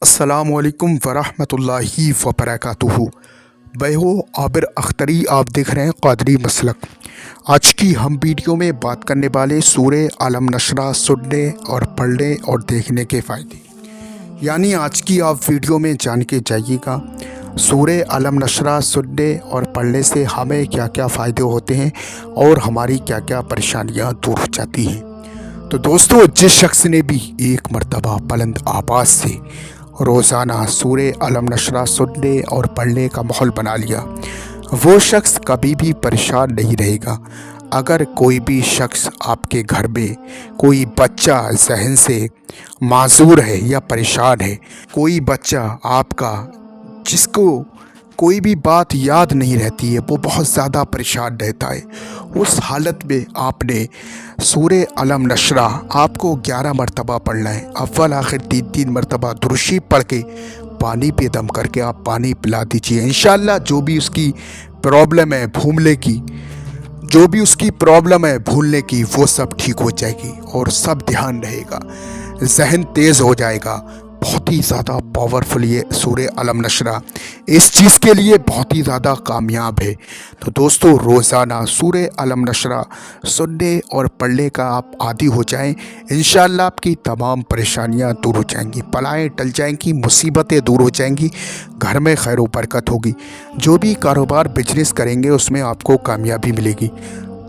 अस्सलामुअलैकुम वरहमतुल्लाहि वबरकातुहू। मैं हूँ आबिर अख्तरी, आप देख रहे हैं क़ादरी मसलक। आज की हम वीडियो में बात करने वाले सूरे अलम नशरा सुनने और पढ़ने और देखने के फ़ायदे, यानी आज की आप वीडियो में जान के जाइएगा सूरे अलम नशरा सुनने और पढ़ने से हमें क्या क्या फ़ायदे होते हैं और हमारी क्या क्या परेशानियाँ दूर हो जाती हैं। तो दोस्तों, जिस शख्स ने भी एक मर्तबा बुलंद आवाज़ से रोज़ाना सूरे अलम नशरा सुनने और पढ़ने का माहौल बना लिया, वो शख्स कभी भी परेशान नहीं रहेगा। अगर कोई भी शख्स आपके घर में कोई बच्चा जहन से माजूर है या परेशान है, कोई बच्चा आपका जिसको कोई भी बात याद नहीं रहती है, वो बहुत ज़्यादा परेशान रहता है, उस हालत में आपने सूरे अलम नशरा आपको 11 मरतबा पढ़ना है। अव्वल आखिर 3-3 मरतबा दुरूशी पढ़ के पानी पे दम करके आप पानी पिला दीजिए। इंशाअल्लाह जो भी उसकी प्रॉब्लम है भूलने की, जो भी उसकी प्रॉब्लम है भूलने की, वो सब ठीक हो जाएगी और सब ध्यान रहेगा, जहन तेज़ हो जाएगा। बहुत ही ज़्यादा पावरफुल ये सूरे अलम नशरा इस चीज़ के लिए बहुत ही ज़्यादा कामयाब है। तो दोस्तों, रोज़ाना सूरे अलम नशरा सुनने और पढ़ने का आप आदी हो जाएं, इंशाअल्लाह आपकी तमाम परेशानियां दूर हो जाएंगी, बलाएं टल जाएंगी, मुसीबतें दूर हो जाएंगी, घर में खैर व बरकत होगी, जो भी कारोबार बिजनेस करेंगे उसमें आपको कामयाबी मिलेगी।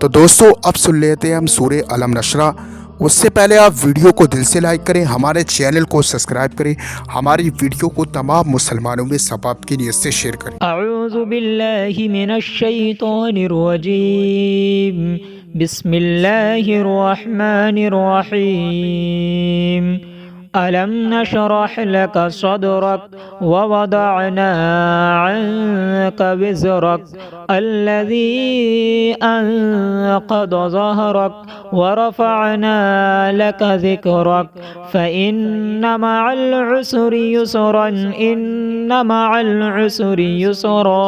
तो दोस्तों, अब सुन लेते हैं हम सूरे अलम नशरा। उससे पहले आप वीडियो को दिल से लाइक करें, हमारे चैनल को सब्सक्राइब करें, हमारी वीडियो को तमाम मुसलमानों में सवाब की नीयत से शेयर करें। अऊज़ु बिल्लाहि मिनश शैतानिर रजीम। बिस्मिल्लाहिर रहमानिर रहीम। अलम नशरह लक सदरक व वदअना अन्का विज़रक अल्लज़ी अन्क़द ज़हरक व रफ़अना लक ज़िक्रक फ़इन्न मअल उस्रि युस्रन इन्न मअल उस्रि युस्रा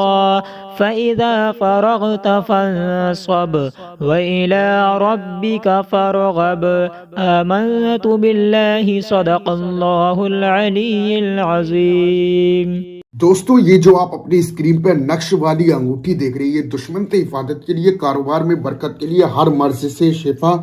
फ़इज़ा फ़रग़त फ़ंसब व इला रब्बिका फ़रग़ब। आमनतु बिल्लाहि सदक़ल्लाहुल अलीयुल अज़ीम। दोस्तों, ये जो आप अपनी स्क्रीन पर नक्श वाली अंगूठी देख रही है, दुश्मन से हिफाजत के लिए, कारोबार में बरकत के लिए, हर मर्ज से शिफा,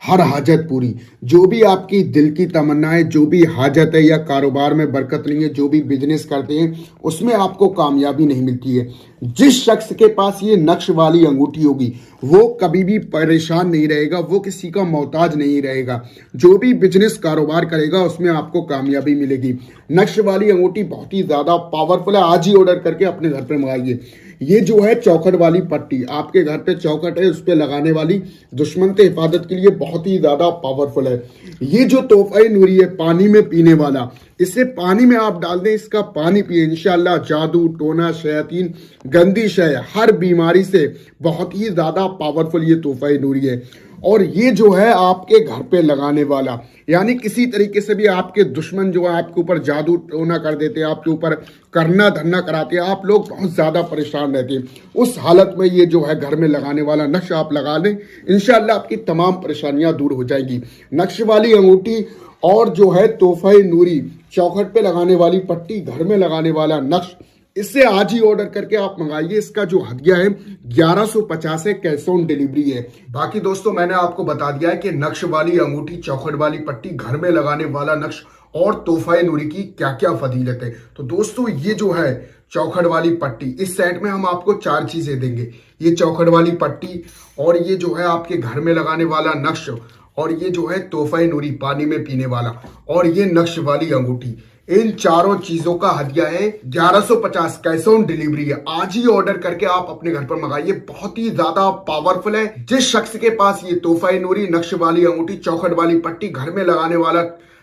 हर हाजत पूरी। जो भी आपकी दिल की तमन्नाएं, जो भी हाजत है या कारोबार में बरकत नहीं है, जो भी बिजनेस करते हैं उसमें आपको कामयाबी नहीं मिलती है, जिस शख्स के पास ये नक्श वाली अंगूठी होगी वो कभी भी परेशान नहीं रहेगा, वो किसी का मोहताज नहीं रहेगा। जो भी बिजनेस कारोबार करेगा उसमें आपको कामयाबी मिलेगी। नक्श वाली अंगूठी बहुत ही ज़्यादा पावरफुल है, आज ही ऑर्डर करके अपने घर पर मंगाइए। ये जो है चौखट वाली पट्टी, आपके घर पे चौखट है उस पे लगाने वाली, दुश्मन से हिफाजत के लिए बहुत ही ज्यादा पावरफुल है। ये जो तोहफा नूरी है पानी में पीने वाला, इसे पानी में आप डाल दें, इसका पानी पिए, इंशाअल्लाह जादू टोना शयातीन गंदी शय हर बीमारी से बहुत ही ज्यादा पावरफुल ये तोहफा नूरी है। और ये जो है आपके घर पे लगाने वाला, यानी किसी तरीके से भी आपके दुश्मन जो है आपके ऊपर जादू टोना कर देते हैं, आपके ऊपर करना धरना कराते हैं, आप लोग बहुत ज़्यादा परेशान रहते हैं, उस हालत में ये जो है घर में लगाने वाला नक्श आप लगा लें, इंशाअल्लाह आपकी तमाम परेशानियां दूर हो जाएंगी। नक्श वाली अंगूठी और जो है तोहफा नूरी, चौखट पे लगाने वाली पट्टी, घर में लगाने वाला नक्श, इससे आज ही ऑर्डर करके आप मंगाइए। इसका जो हदिया है 1150 है, कैश ऑन डिलीवरी है। बाकी दोस्तों, मैंने आपको बता दिया है कि नक्श वाली अंगूठी, चौखट वाली पट्टी, घर में लगाने वाला नक्श और तोहफा नूरी की क्या क्या फजीलत है। तो दोस्तों, ये जो है चौखट वाली पट्टी, इस सेट में हम आपको 4 चीजें देंगे। ये चौखट वाली पट्टी और ये जो है आपके घर में लगाने वाला नक्श और ये जो है तोहफा नूरी पानी में पीने वाला और ये नक्श वाली अंगूठी, इन चारों चीजों का हदिया है 1150, कैश ऑन डिलीवरी है। आज ही ऑर्डर करके आप अपने घर पर मंगाइए, बहुत ही ज्यादा पावरफुल है। जिस शख्स के पास ये तोहफा नूरी, नक्श वाली अंगूठी, चौखट वाली पट्टी, घर में लगाने वाला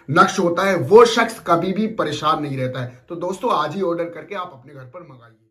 नक्श होता है, वो शख्स कभी भी परेशान नहीं रहता है। तो दोस्तों, आज ही ऑर्डर करके आप अपने घर पर मंगाइए।